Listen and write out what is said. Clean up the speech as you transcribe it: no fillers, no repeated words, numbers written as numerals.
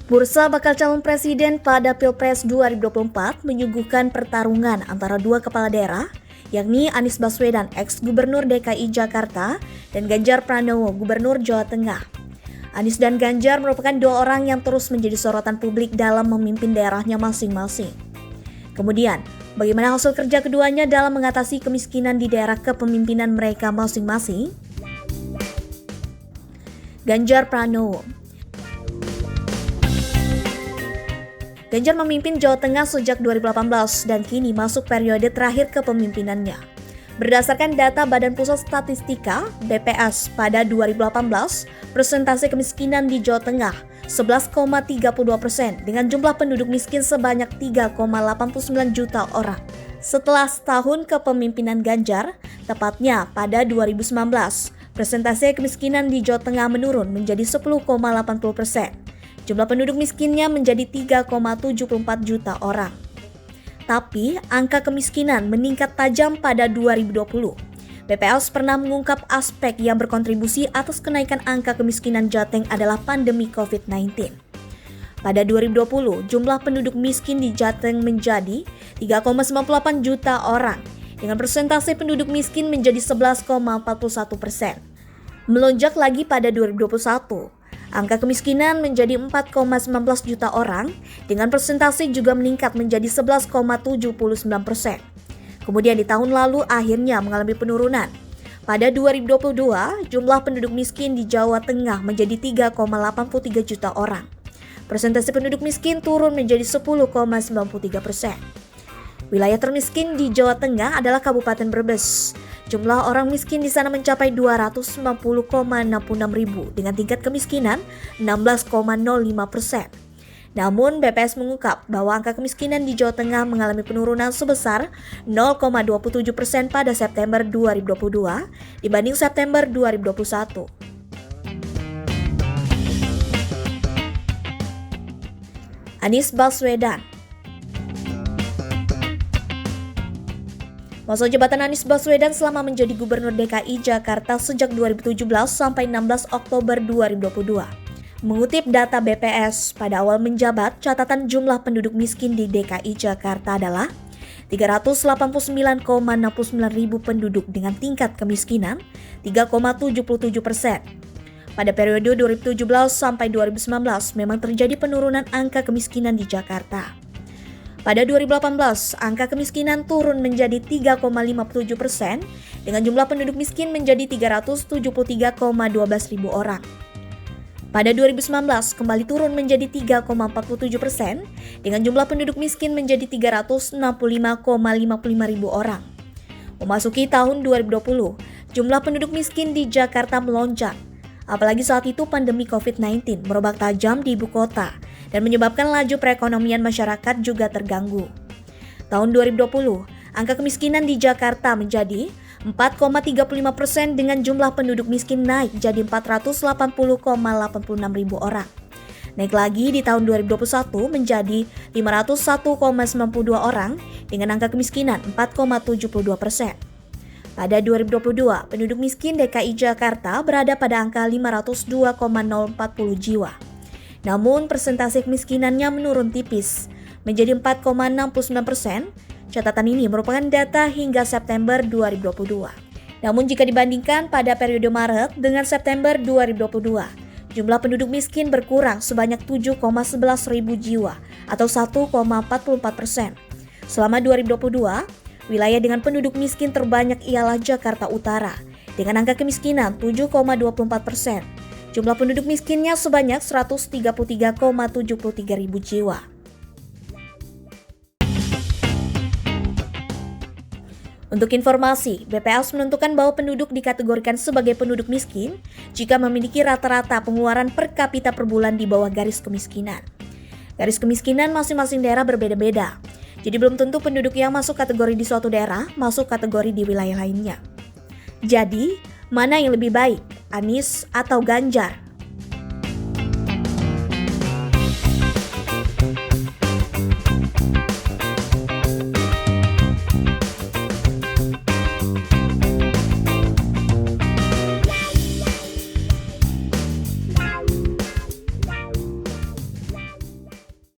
Bursa bakal calon presiden pada Pilpres 2024 menyuguhkan pertarungan antara dua kepala daerah, yakni Anies Baswedan, ex-gubernur DKI Jakarta, dan Ganjar Pranowo, gubernur Jawa Tengah. Anies dan Ganjar merupakan dua orang yang terus menjadi sorotan publik dalam memimpin daerahnya masing-masing. Kemudian, bagaimana hasil kerja keduanya dalam mengatasi kemiskinan di daerah kepemimpinan mereka masing-masing? Ganjar Pranowo. Ganjar memimpin Jawa Tengah sejak 2018 dan kini masuk periode terakhir kepemimpinannya. Berdasarkan data Badan Pusat Statistika (BPS) pada 2018, persentase kemiskinan di Jawa Tengah 11,32% dengan jumlah penduduk miskin sebanyak 3,89 juta orang. Setelah setahun kepemimpinan Ganjar, tepatnya pada 2019, persentase kemiskinan di Jawa Tengah menurun menjadi 10,80%. Jumlah penduduk miskinnya menjadi 3,74 juta orang. Tapi, angka kemiskinan meningkat tajam pada 2020. BPS pernah mengungkap aspek yang berkontribusi atas kenaikan angka kemiskinan Jateng adalah pandemi COVID-19. Pada 2020, jumlah penduduk miskin di Jateng menjadi 3,98 juta orang, dengan persentase penduduk miskin menjadi 11,41%. Melonjak lagi pada 2021. Angka kemiskinan menjadi 4,19 juta orang, dengan persentase juga meningkat menjadi 11,79%. Kemudian di tahun lalu akhirnya mengalami penurunan. Pada 2022, jumlah penduduk miskin di Jawa Tengah menjadi 3,83 juta orang. Persentase penduduk miskin turun menjadi 10,93%. Wilayah termiskin di Jawa Tengah adalah Kabupaten Brebes. Jumlah orang miskin di sana mencapai 290,66 ribu dengan tingkat kemiskinan 16,05%. Namun BPS mengungkap bahwa angka kemiskinan di Jawa Tengah mengalami penurunan sebesar 0,27% pada September 2022 dibanding September 2021. Anies Baswedan. Masa jabatan Anies Baswedan selama menjadi Gubernur DKI Jakarta sejak 2017 sampai 16 Oktober 2022. Mengutip data BPS, pada awal menjabat, catatan jumlah penduduk miskin di DKI Jakarta adalah 389,69 ribu penduduk dengan tingkat kemiskinan 3,77%. Pada periode 2017 sampai 2019 memang terjadi penurunan angka kemiskinan di Jakarta. Pada 2018, angka kemiskinan turun menjadi 3,57% dengan jumlah penduduk miskin menjadi 373,12 ribu orang. Pada 2019, kembali turun menjadi 3,47% dengan jumlah penduduk miskin menjadi 365,55 ribu orang. Memasuki tahun 2020, jumlah penduduk miskin di Jakarta melonjak. Apalagi saat itu pandemi COVID-19 merebak tajam di ibu kota dan menyebabkan laju perekonomian masyarakat juga terganggu. Tahun 2020, angka kemiskinan di Jakarta menjadi 4,35% dengan jumlah penduduk miskin naik jadi 480,86 ribu orang. Naik lagi di tahun 2021 menjadi 501,92 orang dengan angka kemiskinan 4,72%. Pada 2022, penduduk miskin DKI Jakarta berada pada angka 502,040 jiwa. Namun, persentase kemiskinannya menurun tipis, menjadi 4,69%. Catatan ini merupakan data hingga September 2022. Namun, jika dibandingkan pada periode Maret dengan September 2022, jumlah penduduk miskin berkurang sebanyak 7,11 ribu jiwa atau 1,44%. Selama 2022, wilayah dengan penduduk miskin terbanyak ialah Jakarta Utara, dengan angka kemiskinan 7,24%. Jumlah penduduk miskinnya sebanyak 133,73 ribu jiwa. Untuk informasi, BPS menentukan bahwa penduduk dikategorikan sebagai penduduk miskin jika memiliki rata-rata pengeluaran per kapita per bulan di bawah garis kemiskinan. Garis kemiskinan masing-masing daerah berbeda-beda. Jadi belum tentu penduduk yang masuk kategori di suatu daerah masuk kategori di wilayah lainnya. Jadi, mana yang lebih baik, Anies atau Ganjar?